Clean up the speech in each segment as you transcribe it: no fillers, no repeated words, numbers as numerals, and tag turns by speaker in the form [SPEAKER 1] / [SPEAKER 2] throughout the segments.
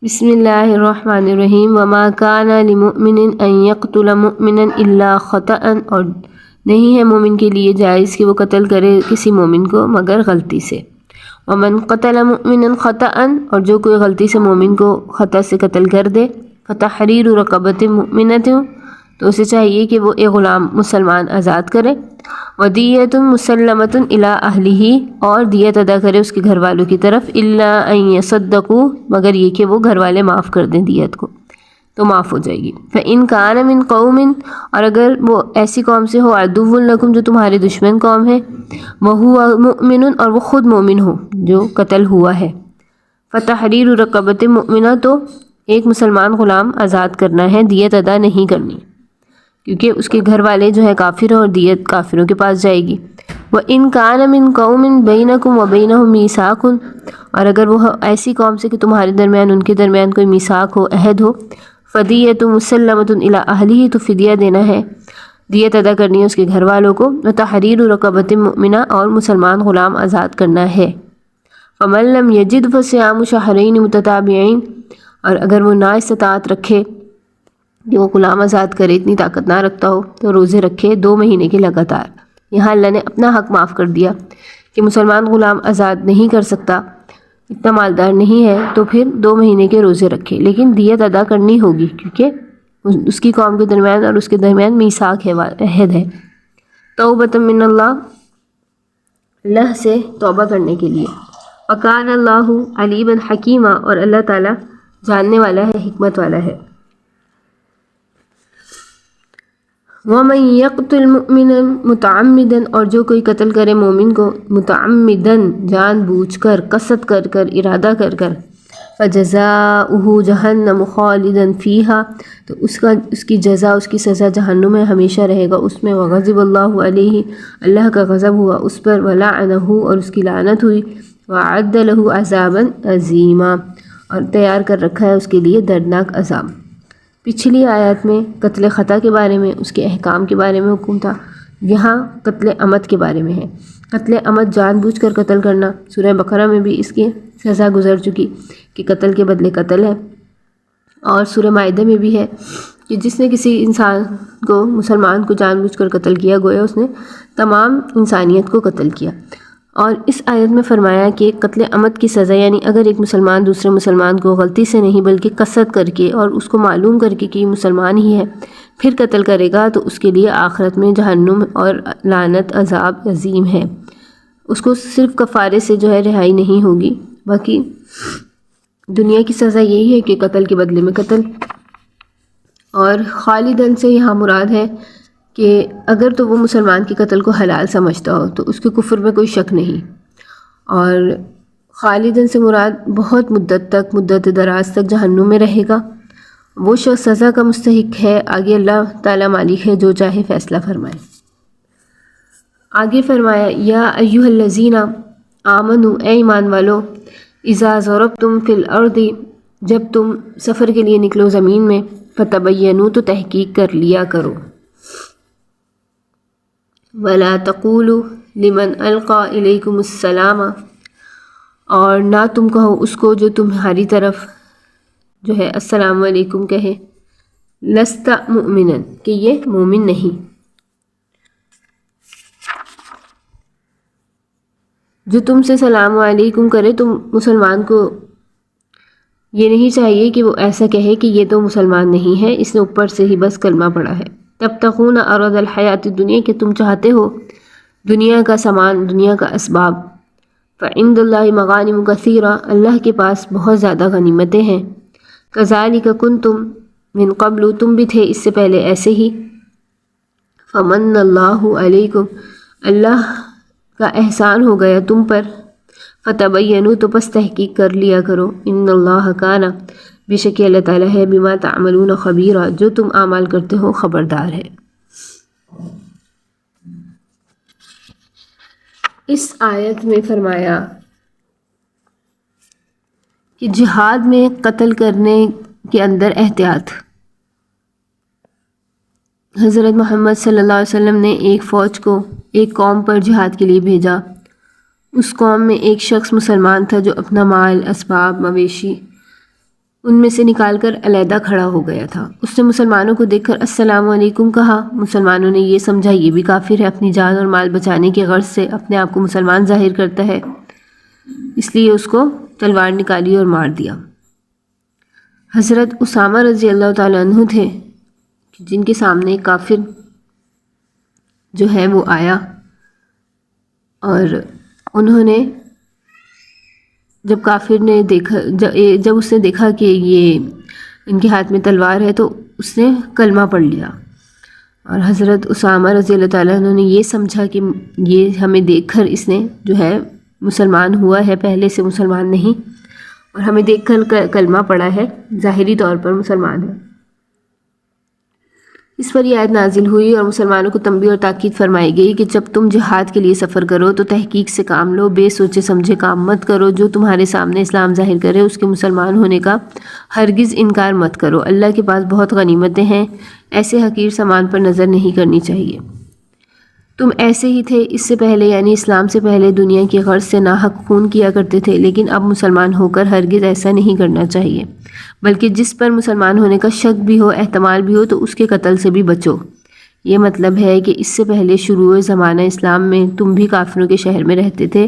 [SPEAKER 1] بسم اللہ الرحمن الرحیم وما کان لمؤمن ان یقتل مؤمنا الا خطأ، اور نہیں ہے مومن کے لیے جائز کہ وہ قتل کرے کسی مومن کو مگر غلطی سے۔ ومن قتل مؤمنا خطأ، اور جو کوئی غلطی سے مومن کو خطأ سے قتل کر دے، فتحریر رقبۃ مؤمنۃ، تو اسے چاہیے کہ وہ ایک غلام مسلمان آزاد کرے، ودیۃ مسلمۃ الی اہلہ، اور دیت ادا کرے اس کے گھر والوں کی طرف، الا ان یصدقوا، مگر یہ کہ وہ گھر والے معاف کر دیں دیت کو تو معاف ہو جائے گی۔ فإن کان من قوم، اور اگر وہ ایسی قوم سے ہو، عدو لکم، جو تمہارے دشمن قوم ہے، وہو مؤمن، اور وہ خود مومن ہو جو قتل ہوا ہے، فتحریر رقبۃ مؤمنہ، تو ایک مسلمان غلام آزاد کرنا ہے، دیت ادا نہیں کرنی، کیونکہ اس کے گھر والے جو ہے کافر ہیں اور دیت کافروں کے پاس جائے گی۔ وَإِن كَانَ مِن قَوْمٍ بَيْنَكُمْ وَبَيْنَهُمْ مِيثَاقٌ، اور اگر وہ ایسی قوم سے کہ تمہارے درمیان ان کے درمیان کوئی میثاق ہو، عہد ہو، فَدِيَّةٌ مُسَلَّمَةٌ إِلَىٰ أَهْلِهِ، تو فدیہ دینا ہے، دیت ادا کرنی ہے اس کے گھر والوں کو، وَتَحْرِيرُ رَقَبَةٍ مُؤْمِنَةٍ، اور مسلمان غلام آزاد کرنا ہے۔ فَمَن لَّمْ يَجِدْ فَصِيَامُ شَهْرَيْنِ مُتَتَابِعَيْنِ، اور اگر وہ نا استطاعت رکھے کہ وہ غلام آزاد کرے، اتنی طاقت نہ رکھتا ہو، تو روزے رکھے 2 مہینے کے لگاتار۔ یہاں اللہ نے اپنا حق معاف کر دیا کہ مسلمان غلام آزاد نہیں کر سکتا، اتنا مالدار نہیں ہے، تو پھر 2 مہینے کے روزے رکھے، لیکن دیت ادا کرنی ہوگی کیونکہ اس کی قوم کے درمیان اور اس کے درمیان میثاق ہے، عہد ہے۔ توبۃ من اللہ، اللہ سے توبہ کرنے کے لیے۔ وکان اللہ علیما حکیما، اور اللہ تعالیٰ جاننے والا ہے، حکمت والا ہے۔ وَمَن يَقْتُلْ مُؤْمِنًا مُتَعَمِّدًا، اور جو کوئی قتل کرے مومن کو متعمدًا، جان بوجھ کر، قصد کر کر، ارادہ کر کر، فَجَزَاؤُهُ جَهَنَّمُ خَالِدًا فِيهَا، تو اس کی جزا، اس کی سزا جہنم میں ہمیشہ رہے گا اس میں، وَغَضِبَ اللَّهُ عَلَيْهِ، اللہ کا غضب ہوا اس پر، وَلَعَنَهُ، اور اس کی لعنت ہوئی، وَأَعَدَّ لَهُ عَذَابًا عَظِيمًا، اور تیار کر رکھا ہے اس کے لیے دردناک عذاب۔ پچھلی آیات میں قتل خطا کے بارے میں، اس کے احکام کے بارے میں حکم تھا، یہاں قتل عمد کے بارے میں ہے۔ قتل عمد جان بوجھ کر قتل کرنا، سورہ بقرہ میں بھی اس کی سزا گزر چکی کہ قتل کے بدلے قتل ہے، اور سورہ مائدہ میں بھی ہے کہ جس نے کسی انسان کو، مسلمان کو جان بوجھ کر قتل کیا، گویا اس نے تمام انسانیت کو قتل کیا۔ اور اس آیت میں فرمایا کہ قتل عمد کی سزا، یعنی اگر ایک مسلمان دوسرے مسلمان کو غلطی سے نہیں بلکہ قصد کر کے اور اس کو معلوم کر کے کہ یہ مسلمان ہی ہے پھر قتل کرے گا، تو اس کے لیے آخرت میں جہنم اور لعنت، عذاب عظیم ہے۔ اس کو صرف کفارے سے جو ہے رہائی نہیں ہوگی، باقی دنیا کی سزا یہی ہے کہ قتل کے بدلے میں قتل۔ اور خالدن سے یہاں مراد ہے کہ اگر تو وہ مسلمان کے قتل کو حلال سمجھتا ہو تو اس کے کفر میں کوئی شک نہیں، اور خالدن سے مراد بہت مدت تک، مدت دراز تک جہنم میں رہے گا، وہ شخص سزا کا مستحق ہے۔ آگے اللہ تعالیٰ مالک ہے، جو چاہے فیصلہ فرمائے۔ آگے فرمایا، یا ایھا الذین آمنوا، اے ایمان والو، اذا ضربتم فی الارض، جب تم سفر کے لیے نکلو زمین میں، فتبینوا، تو تحقیق کر لیا کرو، ولا تقولوا لمن القى الیکم السلام، اور نہ تم کہو اس کو جو تمہاری طرف جو ہے السلام علیکم کہے، لست مؤمنا، کہ یہ مومن نہیں۔ جو تم سے سلام علیکم کرے، تم مسلمان کو یہ نہیں چاہیے کہ وہ ایسا کہے کہ یہ تو مسلمان نہیں ہے، اس نے اوپر سے ہی بس کلمہ پڑھا ہے۔ تبتغون عرض الحیات الدنیا، کہ تم چاہتے ہو دنیا کا سامان، دنیا کا اسباب، فعند اللہ مغانم کثیرہ، اللہ کے پاس بہت زیادہ غنیمتیں ہیں، کذالک کنتم من قبل، تم بھی تھے اس سے پہلے ایسے ہی، فمن اللہ علیکم، اللہ کا احسان ہو گیا تم پر، فتبینوا، تو پس تحقیق کر لیا کرو، ان اللہ کان، بے شک اللہ تعالیٰ ہے، بما تعملون خبیرا، جو تم اعمال کرتے ہو خبردار ہے۔ اس آیت میں فرمایا کہ جہاد میں قتل کرنے کے اندر احتیاط۔ حضرت محمد صلی اللہ علیہ وسلم نے ایک فوج کو ایک قوم پر جہاد کے لیے بھیجا، اس قوم میں ایک شخص مسلمان تھا جو اپنا مال، اسباب، مویشی ان میں سے نکال کر علیحدہ کھڑا ہو گیا تھا۔ اس نے مسلمانوں کو دیکھ کر السلام علیکم کہا۔ مسلمانوں نے یہ سمجھا یہ بھی کافر ہے، اپنی جان اور مال بچانے کی غرض سے اپنے آپ کو مسلمان ظاہر کرتا ہے، اس لیے اس کو تلوار نکالی اور مار دیا۔ حضرت اسامہ رضی اللہ تعالیٰ عنہ تھے جن کے سامنے کافر جو ہے وہ آیا، اور انہوں نے جب کافر نے دیکھا، جب اس نے دیکھا کہ یہ ان کے ہاتھ میں تلوار ہے تو اس نے کلمہ پڑھ لیا، اور حضرت اسامہ رضی اللہ تعالیٰ عنہ نے یہ سمجھا کہ یہ ہمیں دیکھ کر اس نے جو ہے مسلمان ہوا ہے، پہلے سے مسلمان نہیں، اور ہمیں دیکھ کر کلمہ پڑھا ہے، ظاہری طور پر مسلمان ہے۔ اس پر یہ آیت نازل ہوئی اور مسلمانوں کو تنبیہ اور تاکید فرمائی گئی کہ جب تم جہاد کے لیے سفر کرو تو تحقیق سے کام لو، بے سوچے سمجھے کام مت کرو، جو تمہارے سامنے اسلام ظاہر کرے اس کے مسلمان ہونے کا ہرگز انکار مت کرو، اللہ کے پاس بہت غنیمتیں ہیں، ایسے حقیر سامان پر نظر نہیں کرنی چاہیے۔ تم ایسے ہی تھے اس سے پہلے، یعنی اسلام سے پہلے دنیا کی غرض سے ناحق خون کیا کرتے تھے، لیکن اب مسلمان ہو کر ہرگز ایسا نہیں کرنا چاہیے، بلکہ جس پر مسلمان ہونے کا شک بھی ہو، احتمال بھی ہو، تو اس کے قتل سے بھی بچو۔ یہ مطلب ہے کہ اس سے پہلے شروع زمانہ اسلام میں تم بھی کافروں کے شہر میں رہتے تھے،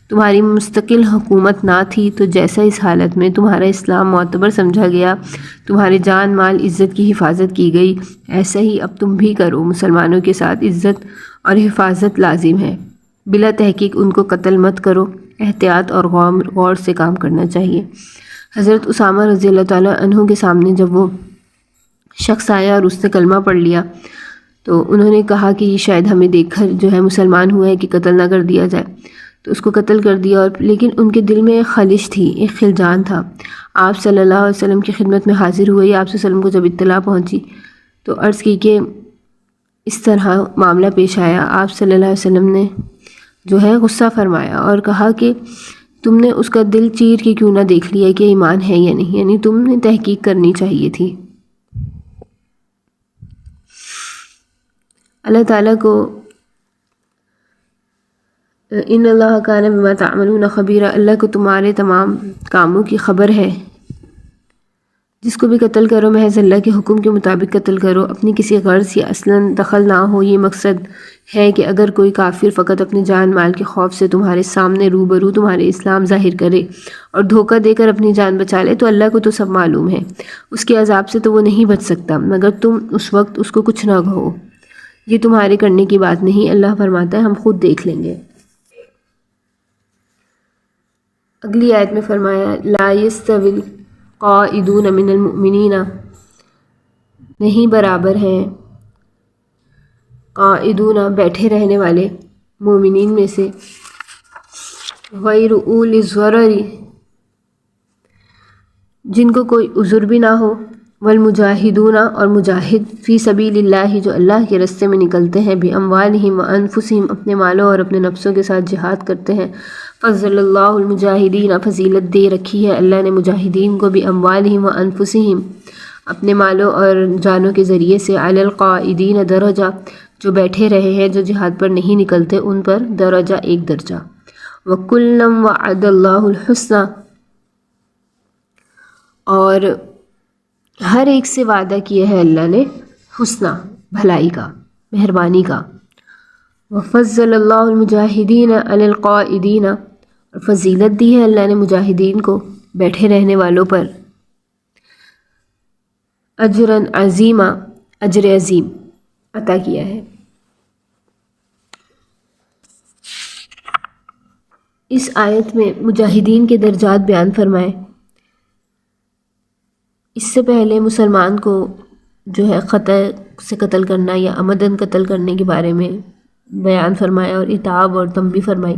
[SPEAKER 1] تمہاری مستقل حکومت نہ تھی، تو جیسا اس حالت میں تمہارا اسلام معتبر سمجھا گیا، تمہارے جان مال عزت کی حفاظت کی گئی، ایسا ہی اب تم بھی کرو۔ مسلمانوں کے ساتھ عزت اور حفاظت لازم ہے، بلا تحقیق ان کو قتل مت کرو، احتیاط اور غور سے کام کرنا چاہیے۔ حضرت اسامہ رضی اللہ تعالیٰ عنہ کے سامنے جب وہ شخص آیا اور اس نے کلمہ پڑھ لیا تو انہوں نے کہا کہ یہ شاید ہمیں دیکھ کر جو ہے مسلمان ہوا ہے کہ قتل نہ کر دیا جائے، تو اس کو قتل کر دیا، اور لیکن ان کے دل میں ایک خلش تھی، ایک خلجان تھا۔ آپ صلی اللہ علیہ وسلم کی خدمت میں حاضر ہوئے۔ آپ صلی اللہ علیہ وسلم کو جب اطلاع پہنچی تو عرض کی کہ اس طرح معاملہ پیش آیا۔ آپ صلی اللہ علیہ وسلم نے جو ہے غصہ فرمایا اور کہا کہ تم نے اس کا دل چیر کے کیوں نہ دیکھ لیا کہ ایمان ہے یا نہیں، یعنی تم نے تحقیق کرنی چاہیے تھی۔ اللہ تعالیٰ کو ان اللہ کان بما تعملون خبیرا، اللہ کو تمہارے تمام کاموں کی خبر ہے۔ جس کو بھی قتل کرو محض اللہ کے حکم کے مطابق قتل کرو، اپنی کسی غرض یا اصلاً دخل نہ ہو۔ یہ مقصد ہے کہ اگر کوئی کافر فقط اپنے جان مال کے خوف سے تمہارے سامنے روبرو تمہارے اسلام ظاہر کرے اور دھوکہ دے کر اپنی جان بچا لے، تو اللہ کو تو سب معلوم ہے، اس کے عذاب سے تو وہ نہیں بچ سکتا، مگر تم اس وقت اس کو کچھ نہ کہو، یہ تمہارے کرنے کی بات نہیں۔ اللہ فرماتا ہے ہم خود دیکھ لیں گے۔ اگلی آیت میں فرمایا لا یستوی القاعدون من المؤمنین، نہیں برابر ہیں قاعدون بیٹھے رہنے والے مومنین میں سے، غیر اولی الضرر جن کو کوئی عذر بھی نہ ہو، والمجاہدون اور مجاہد، فی سبیل اللہ جو اللہ کے راستے میں نکلتے ہیں، باموالہم وانفسہم اپنے مالوں اور اپنے نفسوں کے ساتھ جہاد کرتے ہیں۔ فضل اللہ المجاہدین، فضیلت دے رکھی ہے اللہ نے مجاہدین کو، باموالہم وانفسہم اپنے مالوں اور جانوں کے ذریعے سے، علی القاعدین درجہ جو بیٹھے رہے ہیں جو جہاد پر نہیں نکلتے ان پر درجہ ایک درجہ۔ وَكُلًّا وَعَدَ اللَّهُ الْحُسْنَى، اور ہر ایک سے وعدہ کیا ہے اللہ نے حسنہ، بھلائی کا، مہربانی کا۔ وَفَضَّلَ اللَّهُ الْمُجَاهِدِينَ عَلَى الْقَاعِدِينَ، اور فضیلت دی ہے اللہ نے مجاہدین کو بیٹھے رہنے والوں پر، اجراً عظیما، اجر عظیم عطا کیا ہے۔ اس آیت میں مجاہدین کے درجات بیان فرمائے۔ اس سے پہلے مسلمان کو جو ہے خطا سے قتل کرنا یا عمدن قتل کرنے کے بارے میں بیان فرمایا اور عتاب اور تنبیہ فرمائی۔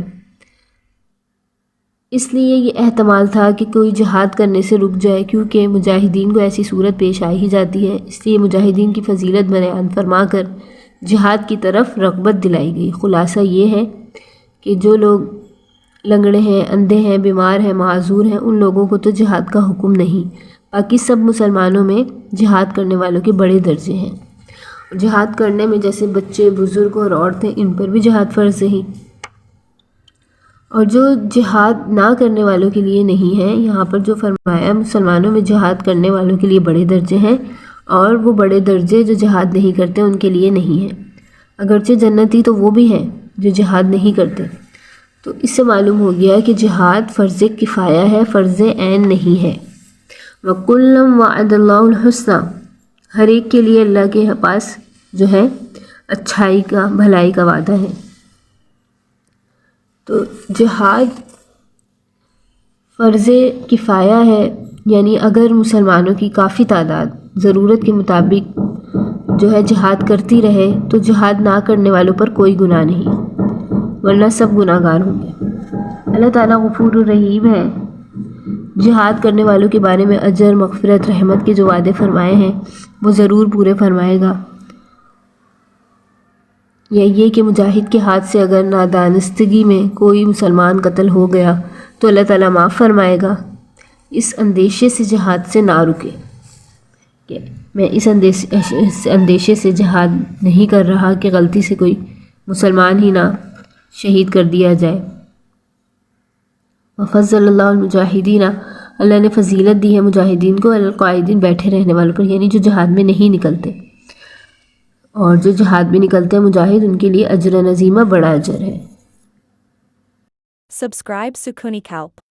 [SPEAKER 1] اس لیے یہ احتمال تھا کہ کوئی جہاد کرنے سے رک جائے، کیونکہ مجاہدین کو ایسی صورت پیش آ ہی جاتی ہے، اس لیے مجاہدین کی فضیلت بیان فرما کر جہاد کی طرف رغبت دلائی گئی۔ خلاصہ یہ ہے کہ جو لوگ لنگڑے ہیں، اندھے ہیں، بیمار ہیں، معذور ہیں، ان لوگوں کو تو جہاد کا حکم نہیں، باقی سب مسلمانوں میں جہاد کرنے والوں کے بڑے درجے ہیں۔ جہاد کرنے میں جیسے بچے، بزرگ اور عورتیں، ان پر بھی جہاد فرض ہے۔ اور جو جہاد نہ کرنے والوں کے لیے نہیں ہے، یہاں پر جو فرمایا مسلمانوں میں جہاد کرنے والوں کے لیے بڑے درجے ہیں، اور وہ بڑے درجے جو جہاد نہیں کرتے ان کے لیے نہیں ہیں۔ اگرچہ جنتی تو وہ بھی ہیں جو جہاد نہیں کرتے۔ تو اس سے معلوم ہو گیا کہ جہاد فرض کفایہ ہے، فرض عین نہیں ہے۔ وَكُلًّا وَعَدَ اللَّهُ الْحُسْنَى، ہر ایک کے لیے اللہ کے پاس جو ہے اچھائی کا، بھلائی کا وعدہ ہے۔ تو جہاد فرض کفایہ ہے، یعنی اگر مسلمانوں کی کافی تعداد ضرورت کے مطابق جو ہے جہاد کرتی رہے تو جہاد نہ کرنے والوں پر کوئی گناہ نہیں، ورنہ سب گناہ گار ہوں گے۔ اللہ تعالیٰ غفور الرحیم ہے، جہاد کرنے والوں کے بارے میں اجر، مغفرت، رحمت کے جو وعدے فرمائے ہیں وہ ضرور پورے فرمائے گا۔ یا یہ کہ مجاہد کے ہاتھ سے اگر نادانستگی میں کوئی مسلمان قتل ہو گیا تو اللہ تعالیٰ معاف فرمائے گا۔ اس اندیشے سے جہاد سے نہ رکے کہ میں اس اندیشے سے جہاد نہیں کر رہا کہ غلطی سے کوئی مسلمان ہی نہ شہید کر دیا جائے۔ وفضل اللہ المجاہدین، اللہ نے فضیلت دی ہے مجاہدین کو، القاعدین بیٹھے رہنے والوں پر، یعنی جو جہاد میں نہیں نکلتے۔ اور جو جہاد میں نکلتے ہیں مجاہد، ان کے لیے اجر عظیمہ، بڑا اجر ہے۔
[SPEAKER 2] Subscribe Sukhuni Kalp.